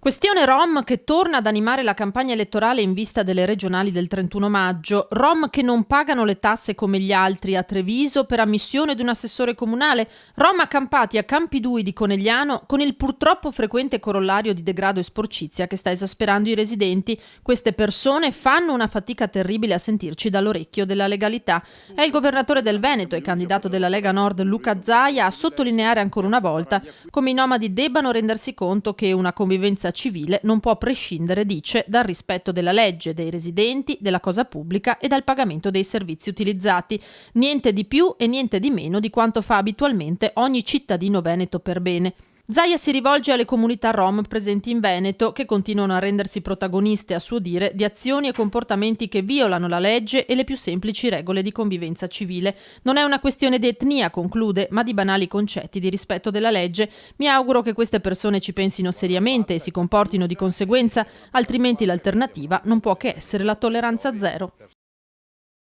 Questione Rom che torna ad animare la campagna elettorale in vista delle regionali del 31 maggio. Rom che non pagano le tasse come gli altri a Treviso per ammissione di un assessore comunale. Rom accampati a Campidui di Conegliano con il purtroppo frequente corollario di degrado e sporcizia che sta esasperando i residenti. Queste persone fanno una fatica terribile a sentirci dall'orecchio della legalità. È il governatore del Veneto e candidato della Lega Nord Luca Zaia a sottolineare ancora una volta come i nomadi debbano rendersi conto che una convivenza civile non può prescindere, dice, dal rispetto della legge, dei residenti, della cosa pubblica e dal pagamento dei servizi utilizzati. Niente di più e niente di meno di quanto fa abitualmente ogni cittadino veneto per bene. Zaia si rivolge alle comunità rom presenti in Veneto che continuano a rendersi protagoniste, a suo dire, di azioni e comportamenti che violano la legge e le più semplici regole di convivenza civile. Non è una questione di etnia, conclude, ma di banali concetti di rispetto della legge. Mi auguro che queste persone ci pensino seriamente e si comportino di conseguenza, altrimenti l'alternativa non può che essere la tolleranza zero.